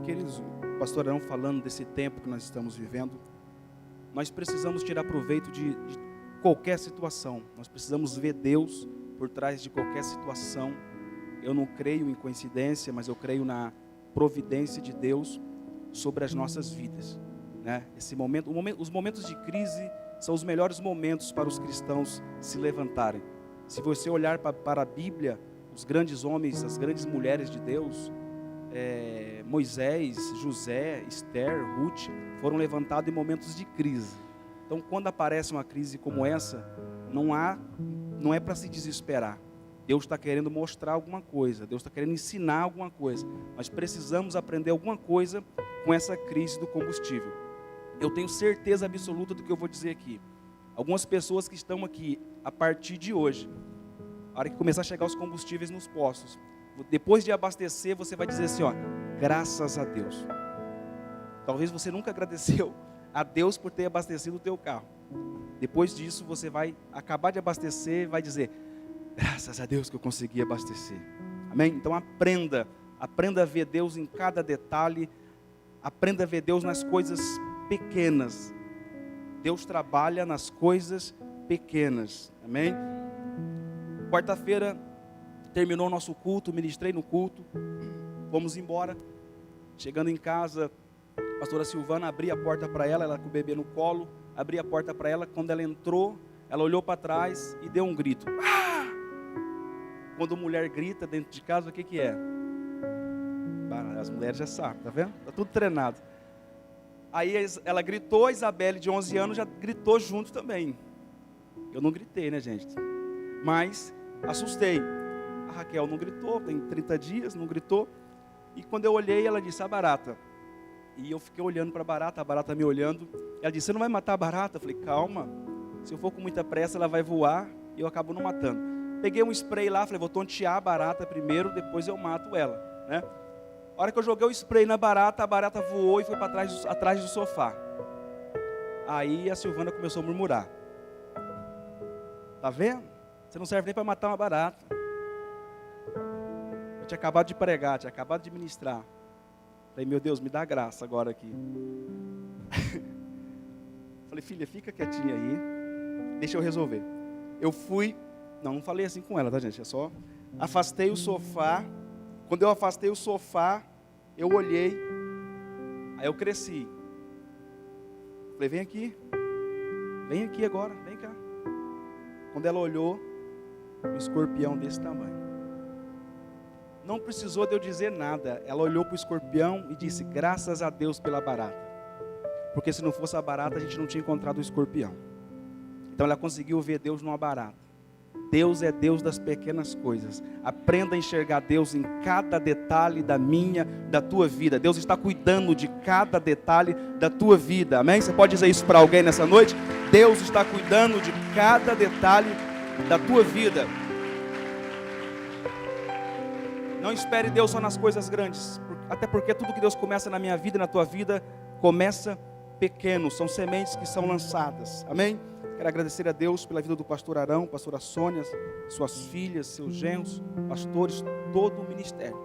Queridos, o pastor Arão falando desse tempo que nós estamos vivendo, nós precisamos tirar proveito de qualquer situação. Nós precisamos ver Deus por trás de qualquer situação. Eu não creio em coincidência, mas eu creio na providência de Deus sobre as nossas vidas, né? Os momentos de crise são os melhores momentos para os cristãos se levantarem. Se você olhar para a Bíblia, os grandes homens, as grandes mulheres de Deus, Moisés, José, Esther, Ruth, foram levantados em momentos de crise. Então, quando aparece uma crise como essa, não é para se desesperar. Deus está querendo mostrar alguma coisa, Deus está querendo ensinar alguma coisa. Nós precisamos aprender alguma coisa com essa crise do combustível. Eu tenho certeza absoluta do que eu vou dizer aqui. Algumas pessoas que estão aqui, a partir de hoje, a hora que começar a chegar os combustíveis nos postos, depois de abastecer, você vai dizer assim, ó, graças a Deus. Talvez você nunca agradeceu a Deus por ter abastecido o teu carro. Depois disso, você vai acabar de abastecer e vai dizer, graças a Deus que eu consegui abastecer. Amém? Então aprenda a ver Deus em cada detalhe, aprenda a ver Deus nas coisas pequenas. Deus trabalha nas coisas pequenas. Amém? Quarta-feira terminou o nosso culto, ministrei no culto, fomos embora. Chegando em casa, a pastora Silvana, abri a porta para ela com o bebê no colo, abri a porta para ela. Quando ela entrou, ela olhou para trás e deu um grito. Ah! Quando mulher grita dentro de casa, o que é? As mulheres já sabem, tá vendo? Está tudo treinado. Aí ela gritou, a Isabelle de 11 anos já gritou junto também. Eu não gritei, né, gente? Mas assustei. A Raquel não gritou, tem 30 dias, não gritou. E quando eu olhei, ela disse, a barata. E eu fiquei olhando para a barata me olhando. Ela disse, você não vai matar a barata? Eu falei, calma. Se eu for com muita pressa, ela vai voar e eu acabo não matando. Peguei um spray lá, falei, vou tontear a barata primeiro, depois eu mato ela, né? A hora que eu joguei o spray na barata, a barata voou e foi para atrás do sofá. Aí a Silvana começou a murmurar. Tá vendo? Você não serve nem para matar uma barata. Eu tinha acabado de pregar, tinha acabado de ministrar. Falei, meu Deus, me dá graça agora aqui. Falei, filha, fica quietinha aí, deixa eu resolver. Eu fui, não falei assim com ela, tá, gente? É só afastei o sofá. Quando eu afastei o sofá, eu olhei, aí eu cresci. Falei, vem aqui agora, vem cá. Quando ela olhou, um escorpião desse tamanho. Não precisou de eu dizer nada. Ela olhou para o escorpião e disse, graças a Deus pela barata. Porque se não fosse a barata, a gente não tinha encontrado o escorpião. Então ela conseguiu ver Deus numa barata. Deus é Deus das pequenas coisas. Aprenda a enxergar Deus em cada detalhe da tua vida. Deus está cuidando de cada detalhe da tua vida. Amém? Você pode dizer isso para alguém nessa noite? Deus está cuidando de cada detalhe da tua vida. Não espere Deus só nas coisas grandes. Até porque tudo que Deus começa na minha vida e na tua vida começa pequeno. São sementes que são lançadas. Amém? Quero agradecer a Deus pela vida do pastor Arão, pastora Sônia, suas filhas, seus genros, pastores, todo o ministério.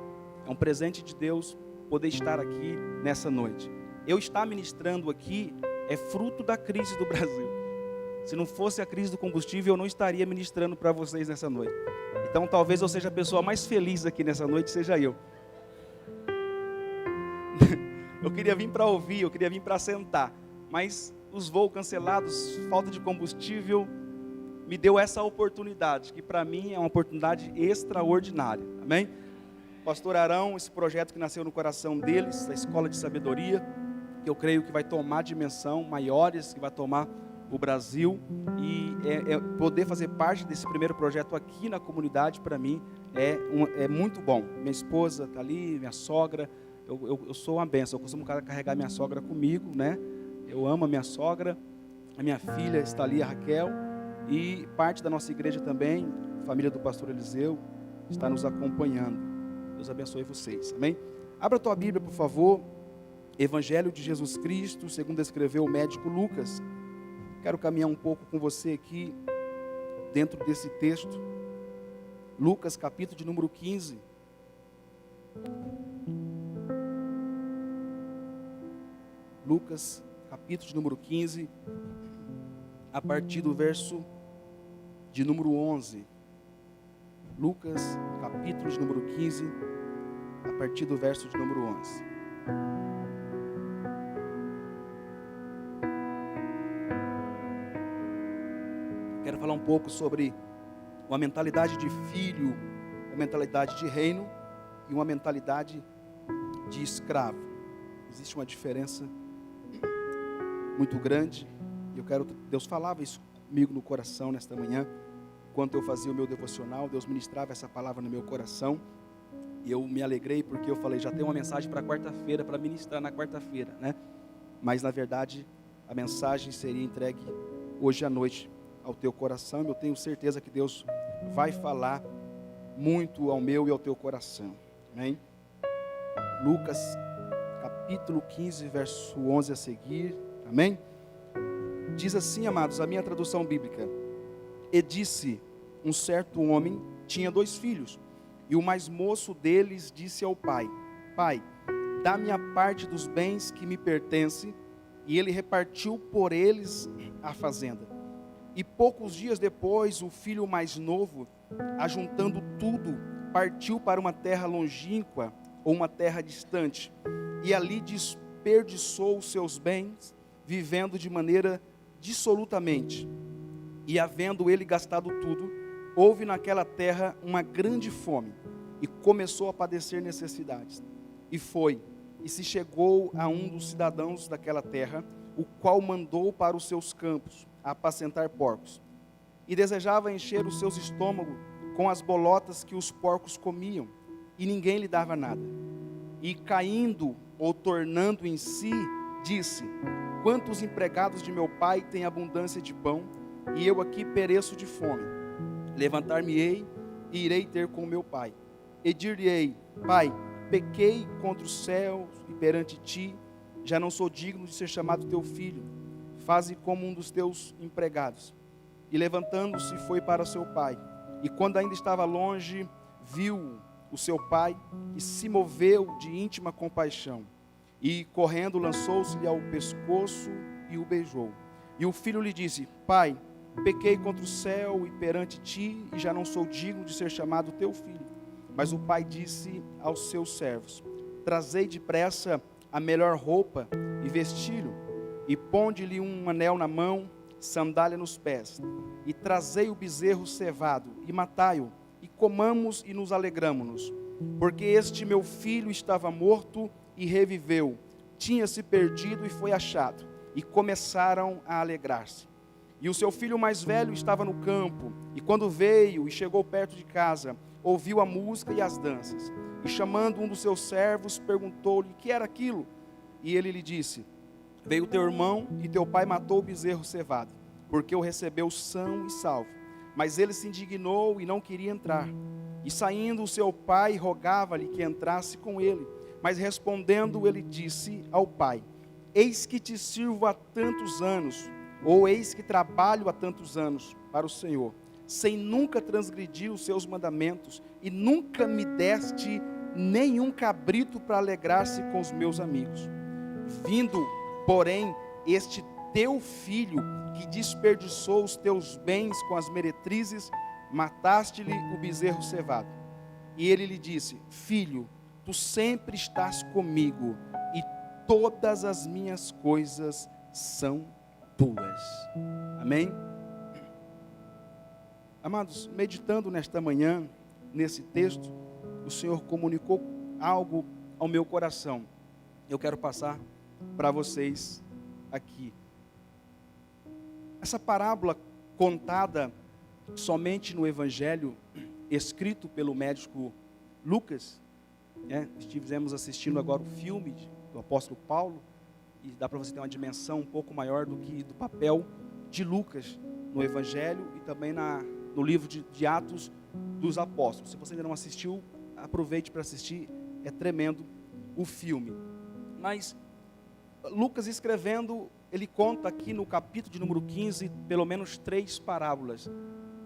É um presente de Deus poder estar aqui nessa noite. Eu estar ministrando aqui é fruto da crise do Brasil. Se não fosse a crise do combustível, eu não estaria ministrando para vocês nessa noite. Então talvez eu seja a pessoa mais feliz aqui nessa noite, seja eu. Eu queria vir para ouvir, eu queria vir para sentar, mas os voos cancelados, falta de combustível, me deu essa oportunidade, que para mim é uma oportunidade extraordinária, amém? Pastor Arão, esse projeto que nasceu no coração deles, da Escola de Sabedoria, que eu creio que vai tomar dimensão maiores, que vai tomar o Brasil, e poder fazer parte desse primeiro projeto aqui na comunidade, para mim, é muito bom. Minha esposa está ali, minha sogra, eu sou uma bênção, eu costumo carregar minha sogra comigo, né? Eu amo a minha sogra, a minha filha está ali, a Raquel, e parte da nossa igreja também, a família do pastor Eliseu, está nos acompanhando. Deus abençoe vocês, amém? Abra a tua Bíblia, por favor, Evangelho de Jesus Cristo, segundo escreveu o médico Lucas. Quero caminhar um pouco com você aqui, dentro desse texto, Lucas capítulo de número 15. Lucas, capítulo de número 15, a partir do verso de número 11. Lucas, capítulo de número 15, a partir do verso de número 11. Quero falar um pouco sobre uma mentalidade de filho, uma mentalidade de reino e uma mentalidade de escravo. Existe uma diferença muito grande. E Deus falava isso comigo no coração nesta manhã, enquanto eu fazia o meu devocional. Deus ministrava essa palavra no meu coração, e eu me alegrei, porque eu falei, já tem uma mensagem para quarta-feira, para ministrar na quarta-feira, né? Mas na verdade, a mensagem seria entregue hoje à noite ao teu coração, e eu tenho certeza que Deus vai falar muito ao meu e ao teu coração, amém? Lucas, capítulo 15, verso 11 a seguir, amém? Diz assim, amados, a minha tradução bíblica: e disse, um certo homem tinha 2 filhos, e o mais moço deles disse ao pai: pai, dá-me a parte dos bens que me pertence. E ele repartiu por eles a fazenda. E poucos dias depois, o filho mais novo, ajuntando tudo, partiu para uma terra longínqua, ou uma terra distante, e ali desperdiçou os seus bens, vivendo de maneira dissolutamente. E havendo ele gastado tudo, houve naquela terra uma grande fome, e começou a padecer necessidades. E se chegou a um dos cidadãos daquela terra, o qual mandou para os seus campos a apacentar porcos, e desejava encher os seus estômagos com as bolotas que os porcos comiam, e ninguém lhe dava nada. E caindo ou tornando em si, disse: quantos empregados de meu pai têm abundância de pão, e eu aqui pereço de fome? Levantar-me-ei e irei ter com meu pai, e dir-lhe-ei: pai, pequei contra os céus e perante ti, já não sou digno de ser chamado teu filho. Faze como um dos teus empregados. E levantando-se foi para seu pai. E quando ainda estava longe, viu o seu pai e se moveu de íntima compaixão. E correndo lançou-se-lhe ao pescoço e o beijou. E o filho lhe disse: pai, pequei contra o céu e perante ti, e já não sou digno de ser chamado teu filho. Mas o pai disse aos seus servos: trazei depressa a melhor roupa e vesti-lo, e ponde-lhe um anel na mão, sandália nos pés, e trazei o bezerro cevado, e matai-o, e comamos e nos alegramo-nos, porque este meu filho estava morto e reviveu, tinha-se perdido e foi achado. E começaram a alegrar-se. E o seu filho mais velho estava no campo, e quando veio e chegou perto de casa, ouviu a música e as danças, e chamando um dos seus servos, perguntou-lhe que era aquilo. E ele lhe disse: veio teu irmão e teu pai matou o bezerro cevado, porque o recebeu são e salvo. Mas ele se indignou e não queria entrar. E saindo o seu pai, rogava-lhe que entrasse com ele. Mas respondendo, ele disse ao pai: eis que te sirvo há tantos anos, ou eis que trabalho há tantos anos para o Senhor, sem nunca transgredir os seus mandamentos, e nunca me deste nenhum cabrito para alegrar-se com os meus amigos. Vindo, porém, este teu filho, que desperdiçou os teus bens com as meretrizes, mataste-lhe o bezerro cevado. E ele lhe disse: filho, tu sempre estás comigo, e todas as minhas coisas são tuas. Amém? Amados, meditando nesta manhã, nesse texto, o Senhor comunicou algo ao meu coração. Eu quero passar para vocês aqui. Essa parábola contada somente no Evangelho, escrito pelo médico Lucas, estivemos assistindo agora o filme do apóstolo Paulo, e dá para você ter uma dimensão um pouco maior do que do papel de Lucas no Evangelho e também no livro de Atos dos Apóstolos. Se você ainda não assistiu, aproveite para assistir, é tremendo o filme. Mas Lucas escrevendo, ele conta aqui no capítulo de número 15, pelo menos 3 parábolas.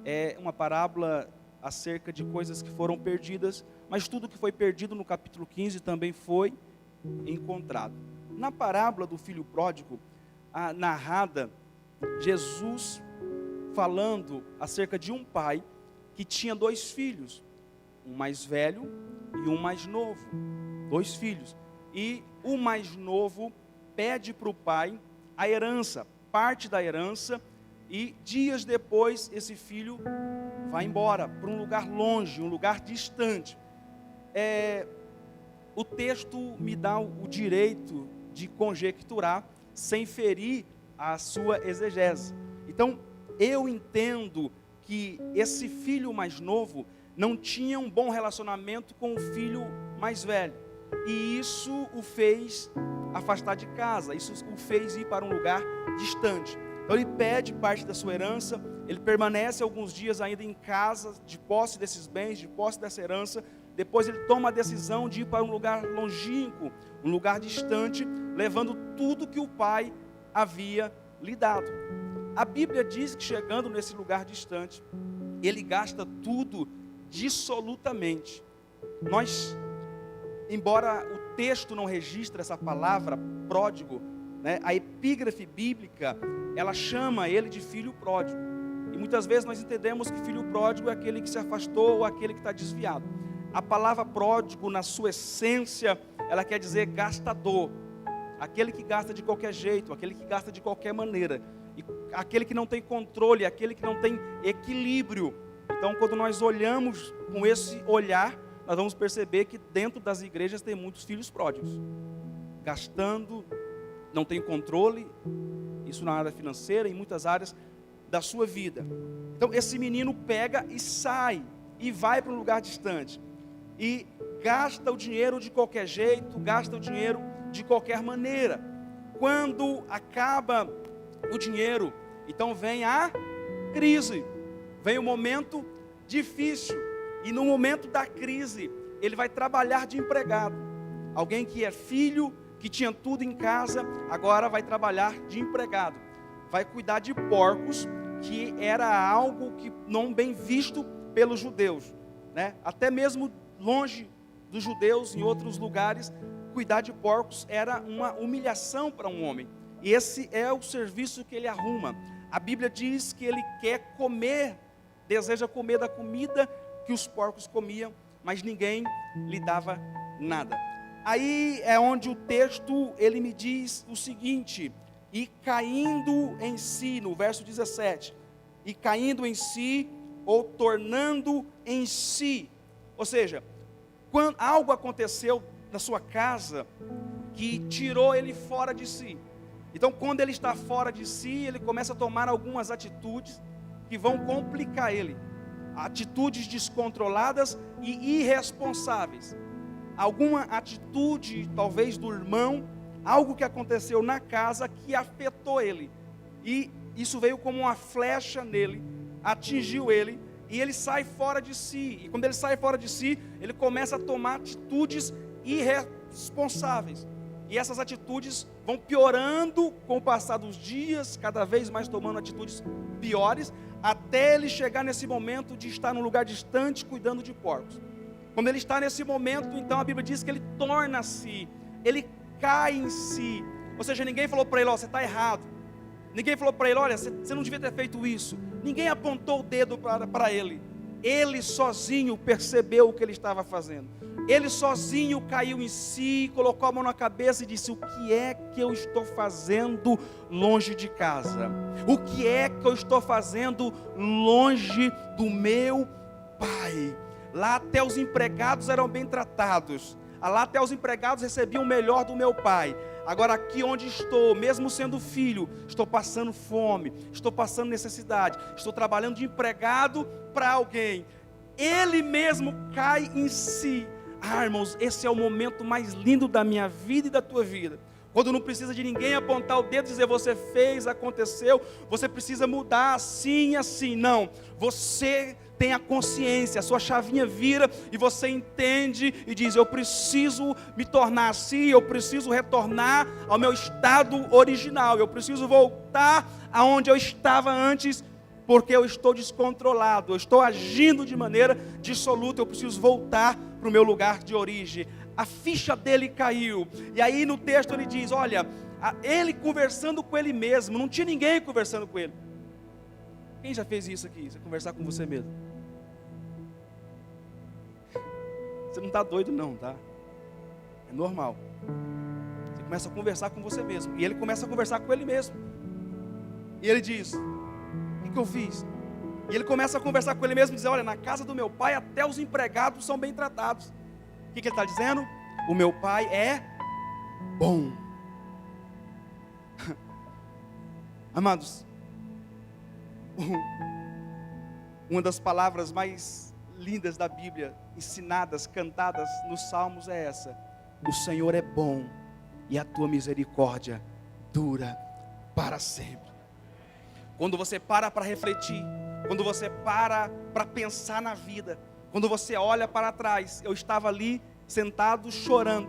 É uma parábola acerca de coisas que foram perdidas, mas tudo que foi perdido no capítulo 15 também foi encontrado. na parábola do filho pródigo, narrada, Jesus falando acerca de um pai que tinha 2 filhos, um mais velho e um mais novo, 2 filhos, e o mais novo pede para o pai a herança, parte da herança, e dias depois esse filho vai embora para um lugar longe, um lugar distante. O texto me dá o direito de conjecturar sem ferir a sua exegese. Então, eu entendo que esse filho mais novo não tinha um bom relacionamento com o filho mais velho. E isso o fez afastar de casa, isso o fez ir para um lugar distante. Então ele pede parte da sua herança, ele permanece alguns dias ainda em casa, de posse desses bens, de posse dessa herança. Depois ele toma a decisão de ir para um lugar longínquo, um lugar distante, levando tudo que o pai havia lhe dado. A Bíblia diz que chegando nesse lugar distante, ele gasta tudo dissolutamente. Embora o texto não registre essa palavra pródigo, né, a epígrafe bíblica, ela chama ele de filho pródigo. E muitas vezes nós entendemos que filho pródigo é aquele que se afastou ou aquele que está desviado. A palavra pródigo, na sua essência, ela quer dizer gastador. Aquele que gasta de qualquer jeito, aquele que gasta de qualquer maneira. E aquele que não tem controle, aquele que não tem equilíbrio. Então, quando nós olhamos com esse olhar, nós vamos perceber que dentro das igrejas tem muitos filhos pródigos. Gastando, não tem controle, isso na área financeira, em muitas áreas da sua vida. Então, esse menino pega e sai, e vai para um lugar distante. E gasta o dinheiro de qualquer jeito, gasta o dinheiro de qualquer maneira. Quando acaba o dinheiro, então vem a crise, vem o momento difícil. E no momento da crise, ele vai trabalhar de empregado. Alguém que é filho, que tinha tudo em casa, agora vai trabalhar de empregado. Vai cuidar de porcos, que era algo que não bem visto pelos judeus, né? Até mesmo longe dos judeus, em outros lugares, cuidar de porcos era uma humilhação para um homem. E esse é o serviço que ele arruma. A Bíblia diz que ele quer comer, deseja comer da comida que os porcos comiam, mas ninguém lhe dava nada. Aí é onde o texto, ele me diz o seguinte: e caindo em si, no verso 17, e caindo em si, ou tornando em si, ou seja, quando algo aconteceu na sua casa, que tirou ele fora de si. Então, quando ele está fora de si, ele começa a tomar algumas atitudes que vão complicar ele, atitudes descontroladas e irresponsáveis. Alguma atitude, talvez do irmão, algo que aconteceu na casa que afetou ele, e isso veio como uma flecha nele, atingiu ele, e ele sai fora de si. E quando ele sai fora de si, ele começa a tomar atitudes irresponsáveis. E essas atitudes vão piorando com o passar dos dias, cada vez mais tomando atitudes piores, até ele chegar nesse momento de estar num lugar distante cuidando de porcos. Quando ele está nesse momento, então a Bíblia diz que ele torna-se, ele cai em si. Ou seja, ninguém falou para ele: ó, você está errado. Ninguém falou para ele: olha, você não devia ter feito isso. Ninguém apontou o dedo para ele. Ele sozinho percebeu o que ele estava fazendo. Ele sozinho caiu em si, colocou a mão na cabeça e disse: o que é que eu estou fazendo longe de casa? O que é que eu estou fazendo longe do meu pai? Lá até os empregados eram bem tratados. Lá até os empregados recebiam o melhor do meu pai. Agora aqui onde estou, mesmo sendo filho, estou passando fome, estou passando necessidade, estou trabalhando de empregado para alguém. Ele mesmo cai em si. Irmãos, esse é o momento mais lindo da minha vida e da tua vida. Quando não precisa de ninguém apontar o dedo e dizer: você fez, aconteceu, você precisa mudar assim e assim. Não, você tem a consciência, a sua chavinha vira e você entende e diz: eu preciso me tornar assim, eu preciso retornar ao meu estado original, eu preciso voltar aonde eu estava antes, porque eu estou descontrolado, eu estou agindo de maneira dissoluta, eu preciso voltar para o meu lugar de origem. A ficha dele caiu. E aí no texto ele diz, olha, ele conversando com ele mesmo, não tinha ninguém conversando com ele. Quem já fez isso aqui? Você conversar com você mesmo? Você não está doido não, tá? É normal. Você começa a conversar com você mesmo. E ele começa a conversar com ele mesmo. E ele diz, o que eu fiz? E ele começa a conversar com ele mesmo e diz, olha, na casa do meu pai até os empregados são bem tratados. O que ele está dizendo? O meu pai é bom. Amados, uma das palavras mais lindas da Bíblia, ensinadas, cantadas nos Salmos é essa: o Senhor é bom e a tua misericórdia dura para sempre. Quando você para refletir, quando você para pensar na vida, quando você olha para trás, eu estava ali sentado chorando,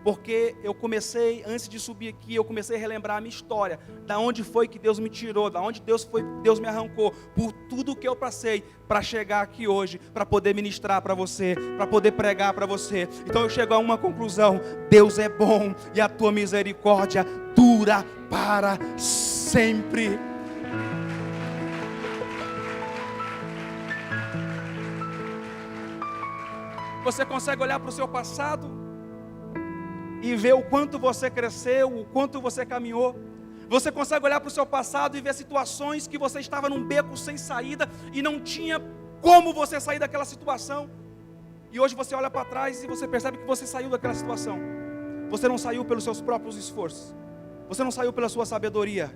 porque eu comecei, antes de subir aqui, eu comecei a relembrar a minha história, da onde foi que Deus me tirou, da onde Deus me arrancou, por tudo que eu passei, para chegar aqui hoje, para poder ministrar para você, para poder pregar para você. Então eu chego a uma conclusão: Deus é bom e a tua misericórdia dura para sempre. Você consegue olhar para o seu passado e ver o quanto você cresceu, o quanto você caminhou. Você consegue olhar para o seu passado e ver situações que você estava num beco sem saída e não tinha como você sair daquela situação. E hoje você olha para trás e você percebe que você saiu daquela situação. Você não saiu pelos seus próprios esforços. Você não saiu pela sua sabedoria.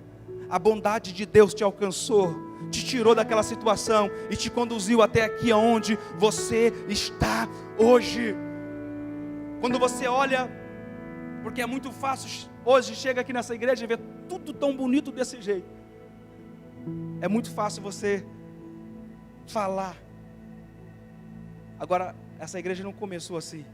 A bondade de Deus te alcançou, te tirou daquela situação e te conduziu até aqui onde você está hoje. Quando você olha, porque é muito fácil hoje, chega aqui nessa igreja e vê tudo tão bonito desse jeito. É muito fácil você falar. Agora, essa igreja não começou assim.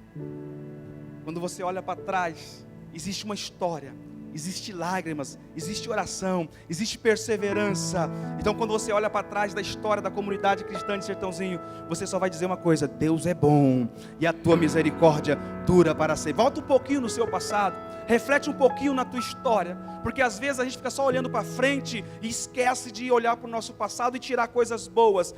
Quando você olha para trás, existe uma história. Existe lágrimas, existe oração, existe perseverança. Então quando você olha para trás da história da comunidade cristã de Sertãozinho, você só vai dizer uma coisa: Deus é bom e a tua misericórdia dura para sempre. Volta um pouquinho no seu passado, reflete um pouquinho na tua história, porque às vezes a gente fica só olhando para frente e esquece de olhar para o nosso passado e tirar coisas boas.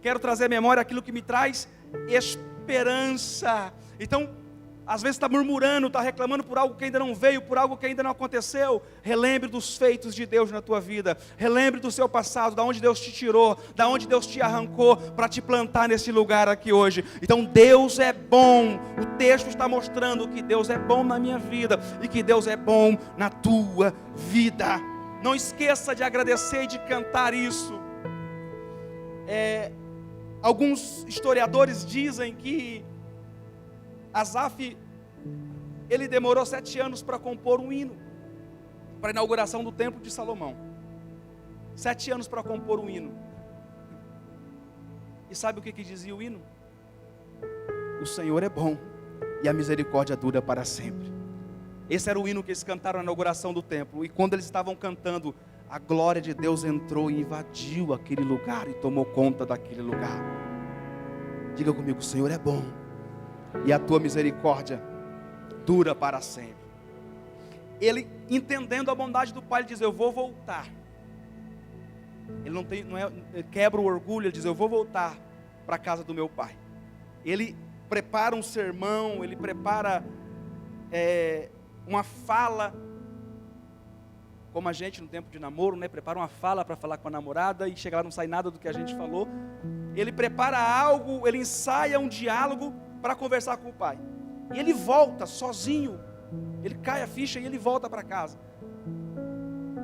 Quero trazer à memória aquilo que me traz esperança. Então, às vezes está murmurando, está reclamando por algo que ainda não veio, por algo que ainda não aconteceu. Relembre dos feitos de Deus na tua vida. Relembre do seu passado, da onde Deus te tirou, da onde Deus te arrancou para te plantar nesse lugar aqui hoje. Então Deus é bom. O texto está mostrando que Deus é bom na minha vida e que Deus é bom na tua vida. Não esqueça de agradecer e de cantar isso. Alguns historiadores dizem que Asaf, ele demorou 7 anos para compor um hino, para a inauguração do templo de Salomão. 7 anos para compor um hino. E sabe o que dizia o hino? O Senhor é bom e a misericórdia dura para sempre. Esse era o hino que eles cantaram na inauguração do templo. E quando eles estavam cantando, a glória de Deus entrou e invadiu aquele lugar e tomou conta daquele lugar. Diga comigo: o Senhor é bom e a tua misericórdia dura para sempre. Ele, entendendo a bondade do Pai, ele diz: eu vou voltar. Ele ele quebra o orgulho, ele diz: eu vou voltar para a casa do meu pai. Ele prepara um sermão, ele prepara uma fala, como a gente no tempo de namoro, prepara uma fala para falar com a namorada e chega lá não sai nada do que a gente falou. Ele prepara algo, ele ensaia um diálogo para conversar com o pai. E ele volta sozinho. Ele cai a ficha e ele volta para casa.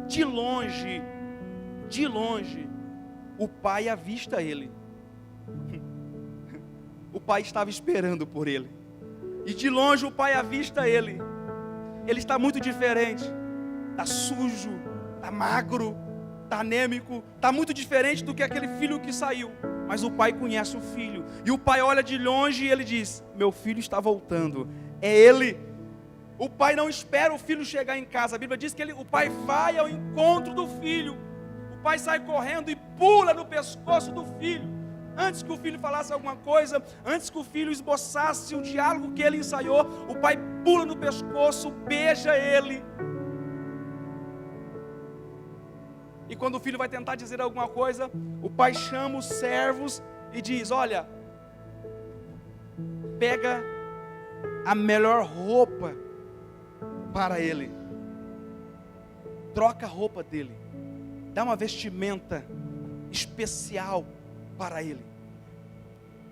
De longe, o pai avista ele. O pai estava esperando por ele. E de longe o pai avista ele. Ele está muito diferente. Está sujo, está magro, está anêmico. Está muito diferente do que aquele filho que saiu. Mas o pai conhece o filho. E o pai olha de longe e ele diz: meu filho está voltando. É ele. O pai não espera o filho chegar em casa. A Bíblia diz que o pai vai ao encontro do filho. O pai sai correndo e pula no pescoço do filho. Antes que o filho falasse alguma coisa, antes que o filho esboçasse o diálogo que ele ensaiou, o pai pula no pescoço, beija ele. E quando o filho vai tentar dizer alguma coisa, o pai chama os servos e diz: olha, pega a melhor roupa para ele, troca a roupa dele, dá uma vestimenta especial para ele.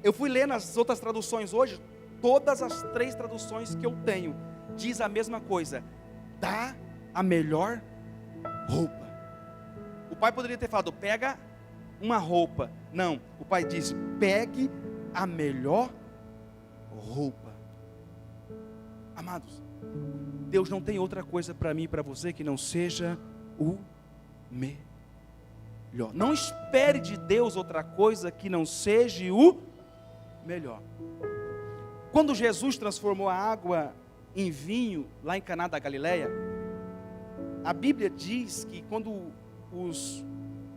Eu fui ler nas outras traduções hoje, todas as 3 traduções que eu tenho, diz a mesma coisa: dá a melhor roupa. O pai poderia ter falado, pega uma roupa. Não, o pai diz, pegue a melhor roupa. Amados, Deus não tem outra coisa para mim e para você que não seja o melhor. Não espere de Deus outra coisa que não seja o melhor. Quando Jesus transformou a água em vinho, lá em Caná da Galileia, a Bíblia diz que quando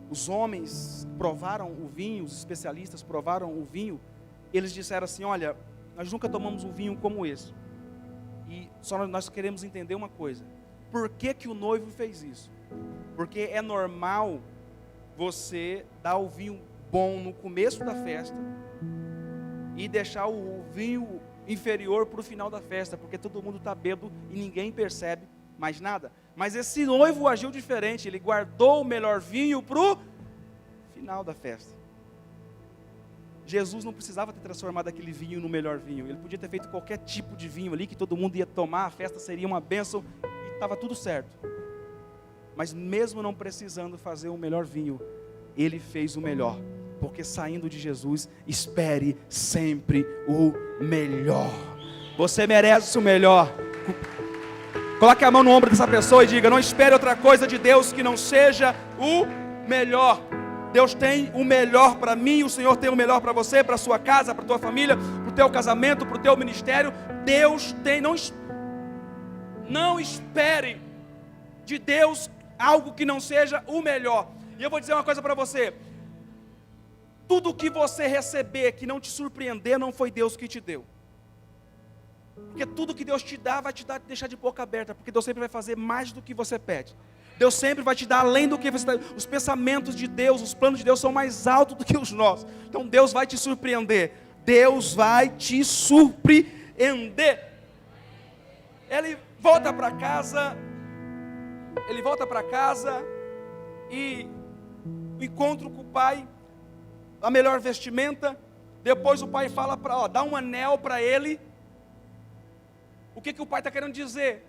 os homens provaram o vinho, os especialistas provaram o vinho, eles disseram assim, olha, nós nunca tomamos um vinho como esse, e só nós queremos entender uma coisa, por que que o noivo fez isso? Porque é normal você dar o vinho bom no começo da festa, e deixar o vinho inferior para o final da festa, porque todo mundo está bêbado e ninguém percebe mais nada. Mas esse noivo agiu diferente, ele guardou o melhor vinho para o final da festa. Jesus não precisava ter transformado aquele vinho no melhor vinho, ele podia ter feito qualquer tipo de vinho ali, que todo mundo ia tomar, a festa seria uma bênção, e estava tudo certo. Mas mesmo não precisando fazer o melhor vinho, ele fez o melhor, porque saindo de Jesus, espere sempre o melhor. Você merece o melhor. Coloque a mão no ombro dessa pessoa e diga, não espere outra coisa de Deus que não seja o melhor. Deus tem o melhor para mim, o Senhor tem o melhor para você, para a sua casa, para a tua família, para o teu casamento, para o teu ministério. Deus tem, não espere de Deus algo que não seja o melhor. E eu vou dizer uma coisa para você, tudo que você receber que não te surpreender, não foi Deus que te deu. Porque tudo que Deus te dá, vai te deixar de boca aberta, porque Deus sempre vai fazer mais do que você pede. Deus sempre vai te dar além do que você está. Os pensamentos de Deus, os planos de Deus são mais altos do que os nossos. Então Deus vai te surpreender. Deus vai te surpreender. Ele volta para casa. E o encontro com o pai, a melhor vestimenta. Depois o pai fala para, dá um anel para ele. O que o pai está querendo dizer?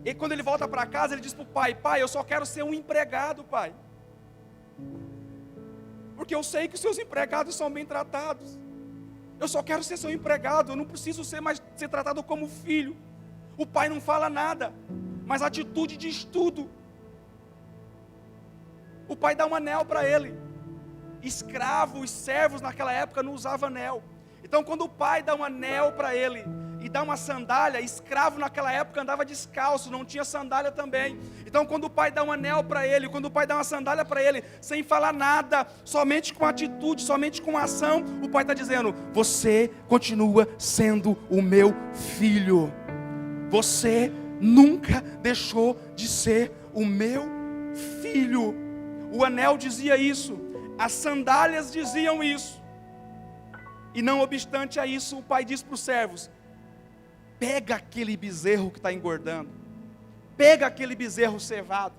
E quando ele volta para casa, ele diz para o pai, pai, eu só quero ser um empregado, pai. Porque eu sei que os seus empregados são bem tratados. Eu só quero ser seu empregado, eu não preciso ser tratado como filho. O pai não fala nada, mas a atitude diz tudo. O pai dá um anel para ele. Escravos, os servos naquela época não usavam anel. Então quando o pai dá um anel para ele e dá uma sandália, escravo naquela época andava descalço, não tinha sandália também. Então quando o pai dá um anel para ele, quando o pai dá uma sandália para ele, sem falar nada, somente com atitude, somente com ação, o pai está dizendo, você continua sendo o meu filho. Você nunca deixou de ser o meu filho. O anel dizia isso, as sandálias diziam isso. E não obstante a isso, o pai diz para os servos, pega aquele bezerro que está engordando, pega aquele bezerro cevado,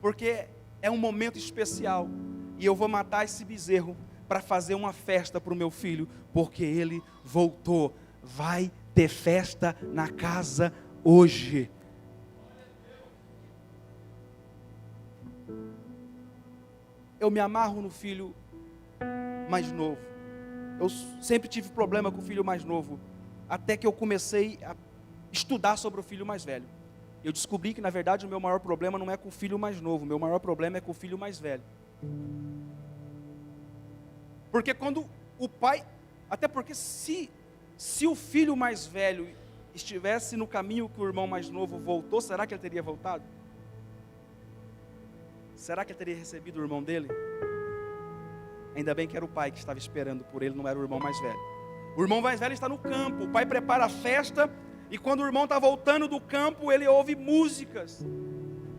porque é um momento especial, e eu vou matar esse bezerro, para fazer uma festa para o meu filho, porque ele voltou, vai ter festa na casa hoje. Eu me amarro no filho mais novo. Eu sempre tive problema com o filho mais novo, até que eu comecei a estudar sobre o filho mais velho. Eu descobri que na verdade o meu maior problema não é com o filho mais novo, o meu maior problema é com o filho mais velho. Porque quando o pai, até porque se o filho mais velho estivesse no caminho que o irmão mais novo voltou, será que ele teria voltado? Será que ele teria recebido o irmão dele? Ainda bem que era o pai que estava esperando por ele, não era o irmão mais velho. O irmão mais velho está no campo, o pai prepara a festa, e quando o irmão está voltando do campo, ele ouve músicas.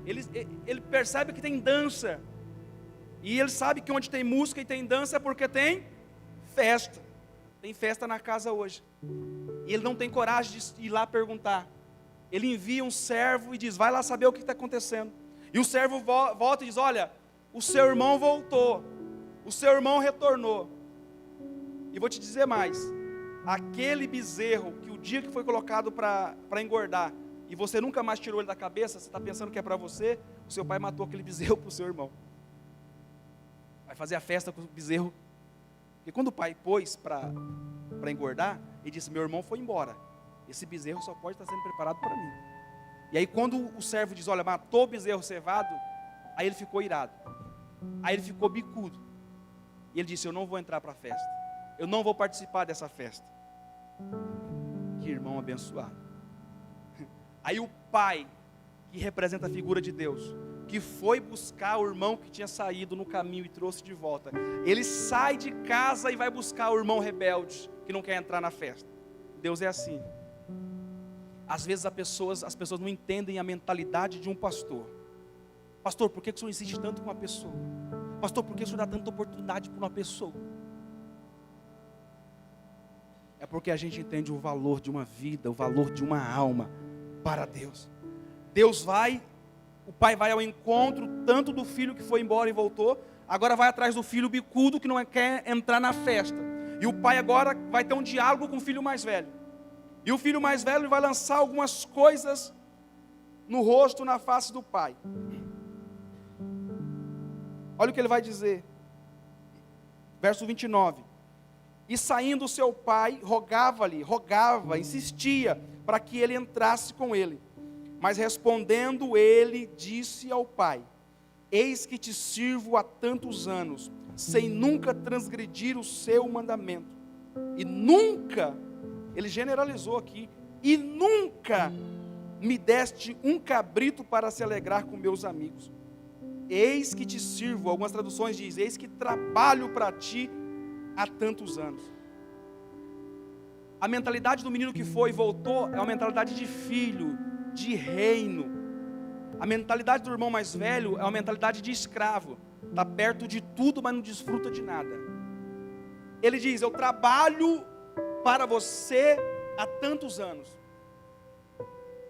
Ele percebe que tem dança. E ele sabe que onde tem música e tem dança é porque tem festa. Tem festa na casa hoje. E ele não tem coragem de ir lá perguntar. Ele envia um servo e diz, vai lá saber o que está acontecendo. E o servo volta e diz, olha, o seu irmão voltou. O seu irmão retornou. E vou te dizer mais. Aquele bezerro que o dia que foi colocado para engordar, e você nunca mais tirou ele da cabeça, você está pensando que é para você, o seu pai matou aquele bezerro para o seu irmão. Vai fazer a festa com o bezerro. Porque quando o pai pôs para engordar, ele disse, meu irmão foi embora. Esse bezerro só pode estar sendo preparado para mim. E aí quando o servo diz, olha, matou o bezerro cevado, aí ele ficou irado. Aí ele ficou bicudo. E ele disse, eu não vou entrar para a festa. Eu não vou participar dessa festa. Que irmão abençoado. Aí o pai, que representa a figura de Deus, que foi buscar o irmão que tinha saído no caminho e trouxe de volta, ele sai de casa e vai buscar o irmão rebelde, que não quer entrar na festa. Deus é assim. Às vezes as pessoas não entendem a mentalidade de um pastor. Pastor, por que o senhor insiste tanto com uma pessoa? Pastor, por que o senhor dá tanta oportunidade para uma pessoa? É porque a gente entende o valor de uma vida, o valor de uma alma para Deus. O pai vai ao encontro tanto do filho que foi embora e voltou, agora vai atrás do filho bicudo que não quer entrar na festa. E o pai agora vai ter um diálogo com o filho mais velho. E o filho mais velho vai lançar algumas coisas no rosto, na face do pai. Olha o que ele vai dizer. Verso 29. E saindo seu pai, rogava, insistia, para que ele entrasse com ele. Mas respondendo ele, disse ao pai, eis que te sirvo há tantos anos, sem nunca transgredir o seu mandamento. E nunca, ele generalizou aqui, e nunca me deste um cabrito para se alegrar com meus amigos. Eis que te sirvo, algumas traduções dizem, eis que trabalho para ti há tantos anos. A mentalidade do menino que foi e voltou é uma mentalidade de filho, de reino. A mentalidade do irmão mais velho é uma mentalidade de escravo. Está perto de tudo, mas não desfruta de nada. Ele diz, eu trabalho para você há tantos anos.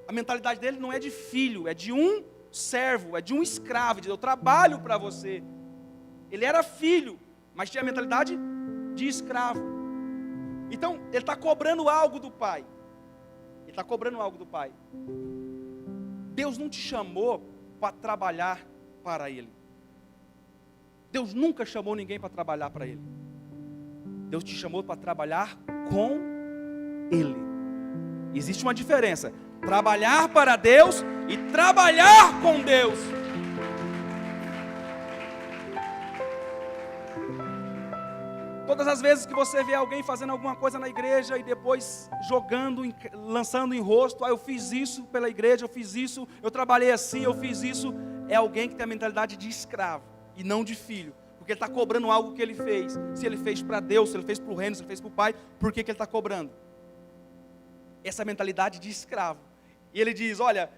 A mentalidade dele não é de filho, é de um servo, é de um escravo. Ele diz, eu trabalho para você. Ele era filho, mas tinha a mentalidade de escravo. Então, ele está cobrando algo do pai. Ele está cobrando algo do pai. Deus não te chamou para trabalhar para Ele. Deus nunca chamou ninguém para trabalhar para Ele. Deus te chamou para trabalhar com Ele. Existe uma diferença. Trabalhar para Deus e trabalhar com Deus. Todas as vezes que você vê alguém fazendo alguma coisa na igreja e depois jogando, lançando em rosto, eu fiz isso pela igreja, eu fiz isso, eu trabalhei assim, eu fiz isso, é alguém que tem a mentalidade de escravo e não de filho, porque ele está cobrando algo que ele fez. Se ele fez para Deus, se ele fez para o reino, se ele fez para o Pai, por que ele está cobrando? Essa mentalidade de escravo. E ele diz, olha,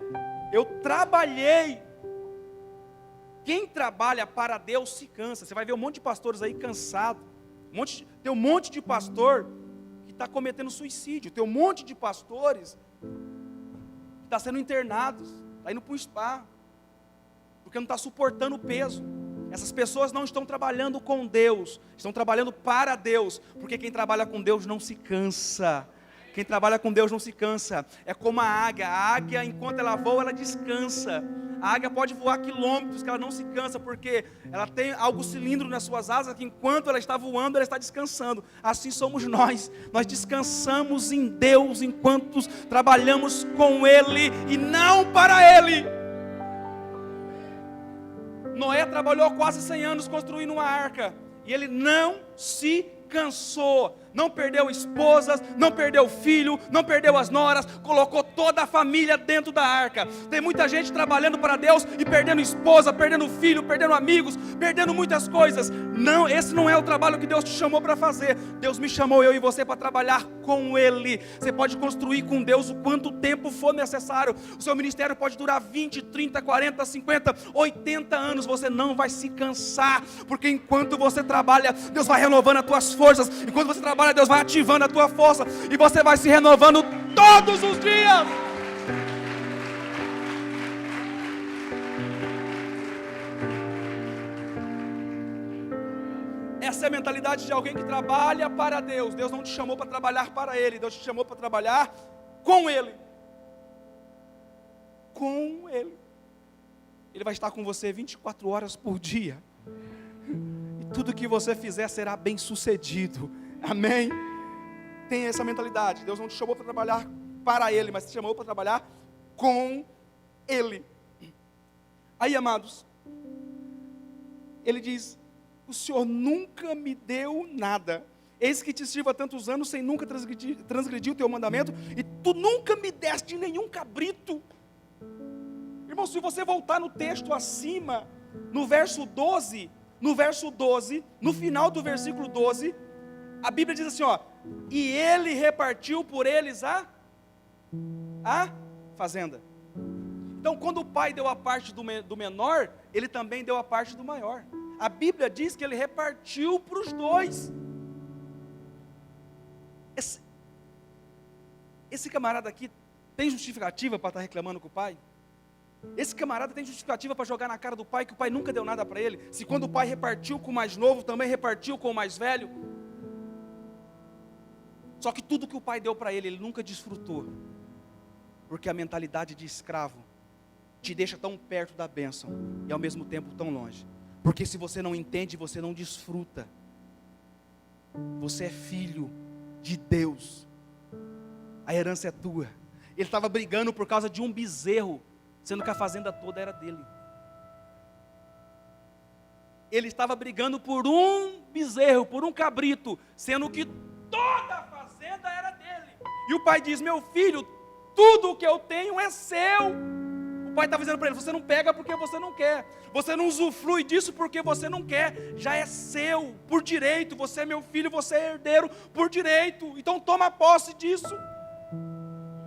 eu trabalhei. Quem trabalha para Deus se cansa. Você vai ver um monte de pastores aí cansados. Tem um monte de pastor que está cometendo suicídio. Tem um monte de pastores que está sendo internados, está indo para o spa, porque não está suportando o peso. Essas pessoas não estão trabalhando com Deus, estão trabalhando para Deus, porque quem trabalha com Deus não se cansa. Quem trabalha com Deus não se cansa. É como a águia enquanto ela voa, ela descansa. A águia pode voar quilômetros, que ela não se cansa, porque ela tem algo cilíndrico nas suas asas, que enquanto ela está voando, ela está descansando. Assim somos nós descansamos em Deus, enquanto trabalhamos com Ele, e não para Ele. Noé trabalhou quase 100 anos construindo uma arca, e ele não se cansou, não perdeu esposas, não perdeu filho, não perdeu as noras, colocou toda a família dentro da arca. Tem muita gente trabalhando para Deus e perdendo esposa, perdendo filho, perdendo amigos, perdendo muitas coisas. Não, esse não é o trabalho que Deus te chamou para fazer. Deus me chamou, eu e você, para trabalhar com Ele. Você pode construir com Deus o quanto tempo for necessário. O seu ministério pode durar 20, 30, 40, 50, 80 anos. Você não vai se cansar, porque enquanto você trabalha, Deus vai renovando as tuas forças. Enquanto você trabalha, Deus vai ativando a tua força, e você vai se renovando todos os dias. Essa é a mentalidade de alguém que trabalha para Deus. Deus não te chamou para trabalhar para Ele, Deus te chamou para trabalhar com Ele. Com Ele. Ele vai estar com você 24 horas por dia. E tudo que você fizer será bem sucedido. Amém? Tenha essa mentalidade. Deus não te chamou para trabalhar para Ele, mas te chamou para trabalhar com Ele. Aí, amados, Ele diz: o Senhor nunca me deu nada. Eis que te sirvo há tantos anos sem nunca transgredir o teu mandamento, e tu nunca me deste nenhum cabrito. Irmão, se você voltar no texto acima, no verso 12, no final do versículo 12, a Bíblia diz assim, ó: e ele repartiu por eles a fazenda. Então, quando o pai deu a parte do menor, ele também deu a parte do maior. A Bíblia diz que ele repartiu para os dois. Esse camarada aqui tem justificativa para estar reclamando com o pai? Esse camarada tem justificativa para jogar na cara do pai que o pai nunca deu nada para ele? Se quando o pai repartiu com o mais novo, também repartiu com o mais velho? Só que tudo que o pai deu para ele, ele nunca desfrutou. Porque a mentalidade de escravo te deixa tão perto da bênção e ao mesmo tempo tão longe. Porque se você não entende, você não desfruta. Você é filho de Deus. A herança é tua. Ele estava brigando por causa de um bezerro, sendo que a fazenda toda era dele. Ele estava brigando por um bezerro, por um cabrito, sendo que toda a fazenda era dele. E o pai diz: meu filho, tudo o que eu tenho é seu. O pai estava dizendo para ele: você não pega porque você não quer, você não usufrui disso porque você não quer, já é seu, por direito. Você é meu filho, você é herdeiro por direito, então toma posse disso.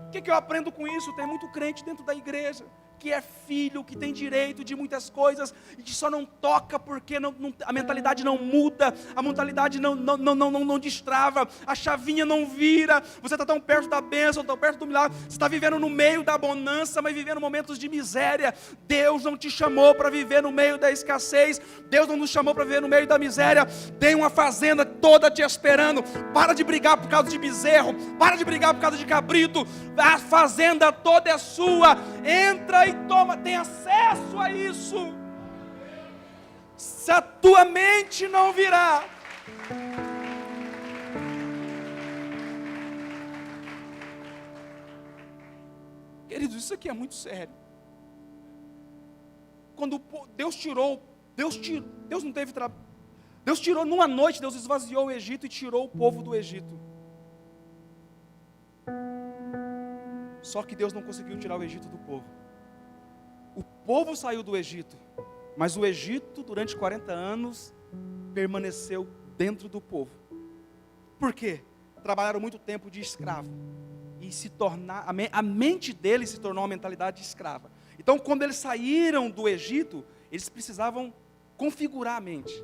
O que eu aprendo com isso? Tem muito crente dentro da igreja que é filho, que tem direito de muitas coisas, e que só não toca porque a mentalidade não muda, a mentalidade não destrava, a chavinha não vira. Você está tão perto da bênção, tão perto do milagre, você está vivendo no meio da bonança, mas vivendo momentos de miséria. Deus não te chamou para viver no meio da escassez, Deus não nos chamou para viver no meio da miséria. Tem uma fazenda toda te esperando. Para de brigar por causa de bezerro, para de brigar por causa de cabrito, a fazenda toda é sua. Entra e toma, tem acesso a isso. Se a tua mente não virar, queridos, isso aqui é muito sério. Quando Deus tirou, Deus não teve trabalho. Deus tirou numa noite, Deus esvaziou o Egito e tirou o povo do Egito. Só que Deus não conseguiu tirar o Egito do povo. O povo saiu do Egito, mas o Egito durante 40 anos permaneceu dentro do povo. Por quê? Trabalharam muito tempo de escravo, e a mente deles se tornou uma mentalidade escrava. Então, quando eles saíram do Egito, eles precisavam configurar a mente,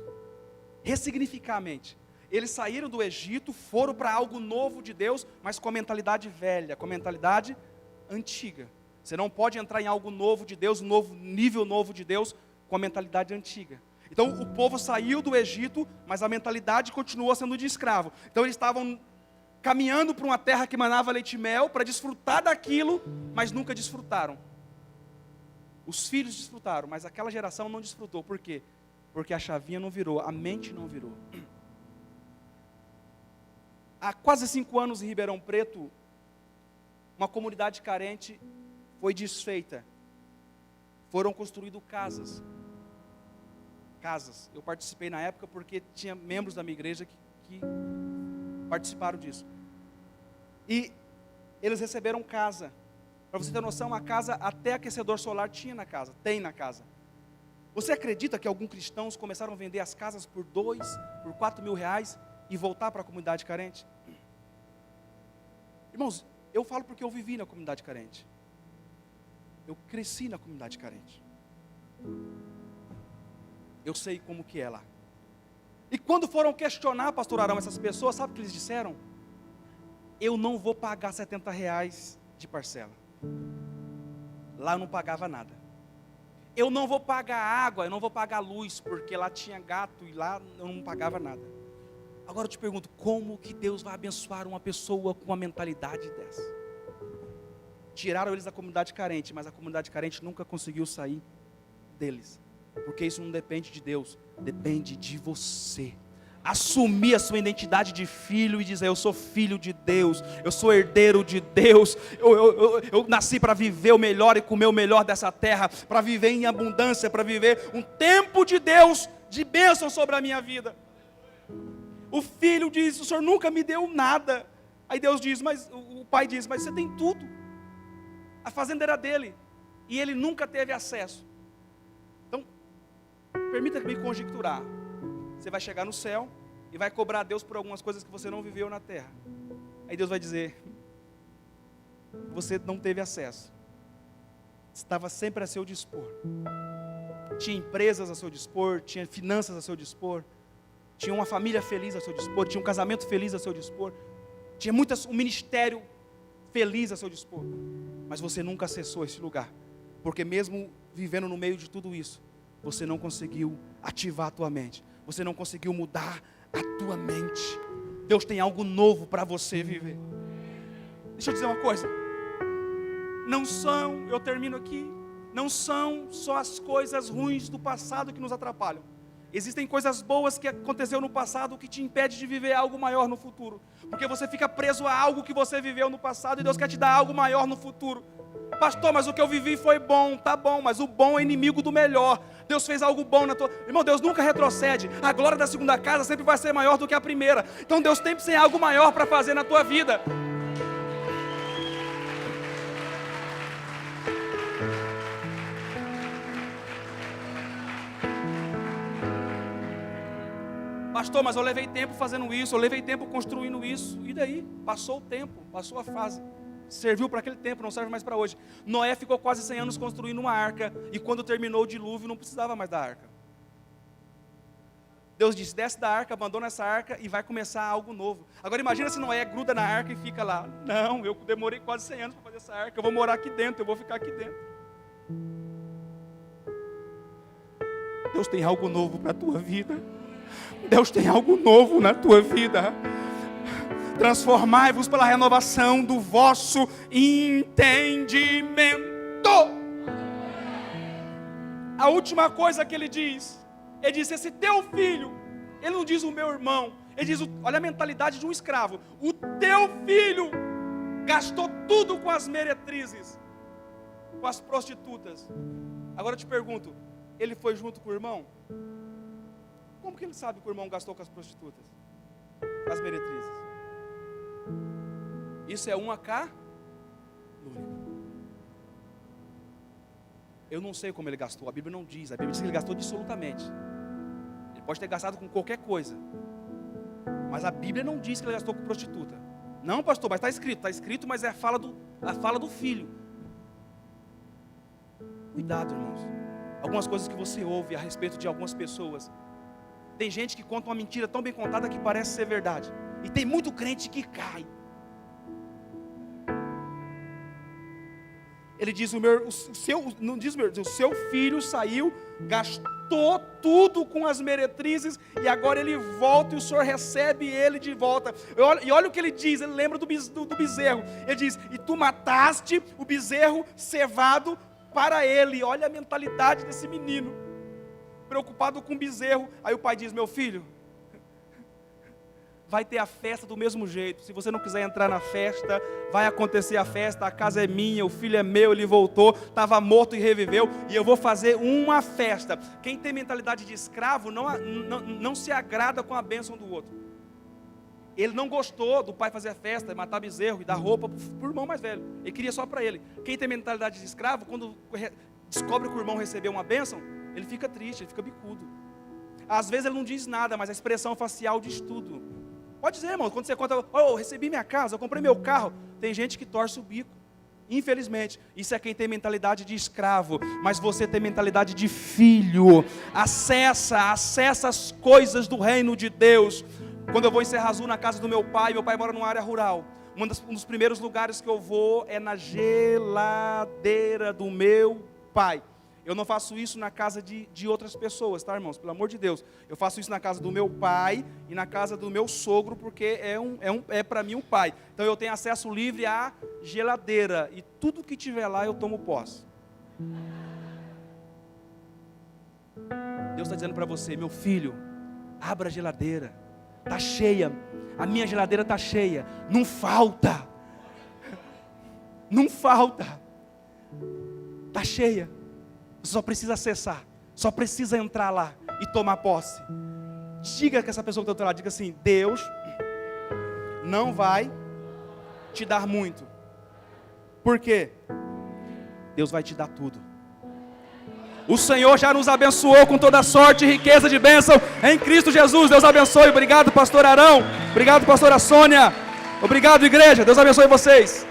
ressignificar a mente. Eles saíram do Egito, foram para algo novo de Deus, mas com a mentalidade velha, com a mentalidade antiga. Você não pode entrar em algo novo de Deus, um novo nível novo de Deus, com a mentalidade antiga. Então o povo saiu do Egito, mas a mentalidade continuou sendo de escravo. Então eles estavam caminhando para uma terra que manava leite e mel, para desfrutar daquilo, mas nunca desfrutaram. Os filhos desfrutaram, mas aquela geração não desfrutou. Por quê? Porque a chavinha não virou, a mente não virou. Há quase 5 anos em Ribeirão Preto, uma comunidade carente foi desfeita. Foram construídas casas. Eu participei na época porque tinha membros da minha igreja que participaram disso. E eles receberam casa. Para você ter noção, a casa, até aquecedor solar tinha na casa, tem na casa. Você acredita que alguns cristãos começaram a vender as casas por 2, por 4 mil reais e voltar para a comunidade carente? Irmãos, eu falo porque eu vivi na comunidade carente. Eu cresci na comunidade carente. Eu sei como que é lá. E quando foram questionar, pastor Arão, essas pessoas, sabe o que eles disseram? Eu não vou pagar 70 reais de parcela. Lá eu não pagava nada. Eu não vou pagar água, eu não vou pagar luz, porque lá tinha gato e lá eu não pagava nada. Agora eu te pergunto, como que Deus vai abençoar uma pessoa com uma mentalidade dessa? Tiraram eles da comunidade carente, mas a comunidade carente nunca conseguiu sair deles. Porque isso não depende de Deus, depende de você. Assumir a sua identidade de filho e dizer, eu sou filho de Deus, eu sou herdeiro de Deus, eu nasci para viver o melhor e comer o melhor dessa terra, para viver em abundância, para viver um tempo de Deus, de bênção sobre a minha vida. O filho diz, o Senhor nunca me deu nada. Aí Deus diz, mas o pai diz, mas você tem tudo. A fazenda era dele, e ele nunca teve acesso. Então, permita-me conjecturar. Você vai chegar no céu e vai cobrar a Deus por algumas coisas que você não viveu na terra. Aí Deus vai dizer, você não teve acesso. Estava sempre a seu dispor. Tinha empresas a seu dispor, tinha finanças a seu dispor, tinha uma família feliz a seu dispor, tinha um casamento feliz a seu dispor, tinha um ministério feliz a seu dispor. Mas você nunca acessou esse lugar, porque mesmo vivendo no meio de tudo isso, você não conseguiu ativar a tua mente. Você não conseguiu mudar a tua mente. Deus tem algo novo para você viver. Deixa eu dizer uma coisa. Eu termino aqui, não são só as coisas ruins do passado que nos atrapalham. Existem coisas boas que aconteceu no passado que te impede de viver algo maior no futuro. Porque você fica preso a algo que você viveu no passado e Deus quer te dar algo maior no futuro. Pastor, mas o que eu vivi foi bom, tá bom, mas o bom é inimigo do melhor. Deus fez algo bom na tua... Irmão, Deus nunca retrocede. A glória da segunda casa sempre vai ser maior do que a primeira. Então Deus sempre tem algo maior para fazer na tua vida. Pastor, mas eu levei tempo fazendo isso, eu levei tempo construindo isso. E daí? Passou o tempo, passou a fase. Serviu para aquele tempo, não serve mais para hoje. Noé ficou quase 100 anos construindo uma arca, e quando terminou o dilúvio, não precisava mais da arca. Deus disse, desce da arca, abandona essa arca, e vai começar algo novo. Agora imagina se Noé gruda na arca e fica lá. Não, eu demorei quase 100 anos para fazer essa arca, eu vou morar aqui dentro, eu vou ficar aqui dentro. Deus tem algo novo para a tua vida. Deus tem algo novo na tua vida. Transformai-vos pela renovação do vosso entendimento. A última coisa que ele diz, esse teu filho, ele não diz o meu irmão, ele diz, olha a mentalidade de um escravo, o teu filho gastou tudo com as meretrizes, com as prostitutas. Agora eu te pergunto, ele foi junto com o irmão? Como que ele sabe que o irmão gastou com as prostitutas? Com as meretrizes? Isso é uma calúnia. Eu não sei como ele gastou, a Bíblia não diz. A Bíblia diz que ele gastou absolutamente. Ele pode ter gastado com qualquer coisa, mas a Bíblia não diz que ele gastou com prostituta. Não, pastor, mas está escrito, mas é a fala do filho. Cuidado, irmãos. Algumas coisas que você ouve a respeito de algumas pessoas. Tem gente que conta uma mentira tão bem contada que parece ser verdade. E tem muito crente que cai. Ele diz, o seu filho saiu, gastou tudo com as meretrizes, e agora ele volta e o Senhor recebe ele de volta. E olha o que ele diz, ele lembra do bezerro. Ele diz, e tu mataste o bezerro cevado para ele. Olha a mentalidade desse menino, preocupado com o bezerro. Aí o pai diz, meu filho, vai ter a festa do mesmo jeito. Se você não quiser entrar na festa, vai acontecer a festa, a casa é minha, o filho é meu, ele voltou, estava morto e reviveu, e eu vou fazer uma festa. Quem tem mentalidade de escravo não se agrada com a bênção do outro. Ele não gostou do pai fazer a festa, matar bezerro e dar roupa para o irmão mais velho. Ele queria só para ele. Quem tem mentalidade de escravo, quando descobre que o irmão recebeu uma bênção, ele fica triste, ele fica bicudo. Às vezes ele não diz nada, mas a expressão facial diz tudo. Pode dizer, irmão, quando você conta, eu recebi minha casa, eu comprei meu carro. Tem gente que torce o bico. Infelizmente, isso é quem tem mentalidade de escravo, mas você tem mentalidade de filho. Acessa as coisas do reino de Deus. Quando eu vou em Serra Azul, na casa do meu pai mora numa área rural. Um dos primeiros lugares que eu vou é na geladeira do meu pai. Eu não faço isso na casa de outras pessoas, tá, irmãos? Pelo amor de Deus. Eu faço isso na casa do meu pai e na casa do meu sogro, porque é para mim um pai. Então eu tenho acesso livre à geladeira. E tudo que tiver lá eu tomo posse. Deus está dizendo para você, meu filho, abra a geladeira. Está cheia. A minha geladeira está cheia. Não falta. Não falta. Está cheia. Você só precisa acessar, só precisa entrar lá e tomar posse. Diga que essa pessoa que está do teu lado, diga assim: Deus não vai te dar muito. Por quê? Deus vai te dar tudo. O Senhor já nos abençoou com toda sorte e riqueza de bênção em Cristo Jesus. Deus abençoe. Obrigado, pastor Arão. Obrigado, pastora Sônia. Obrigado, igreja. Deus abençoe vocês.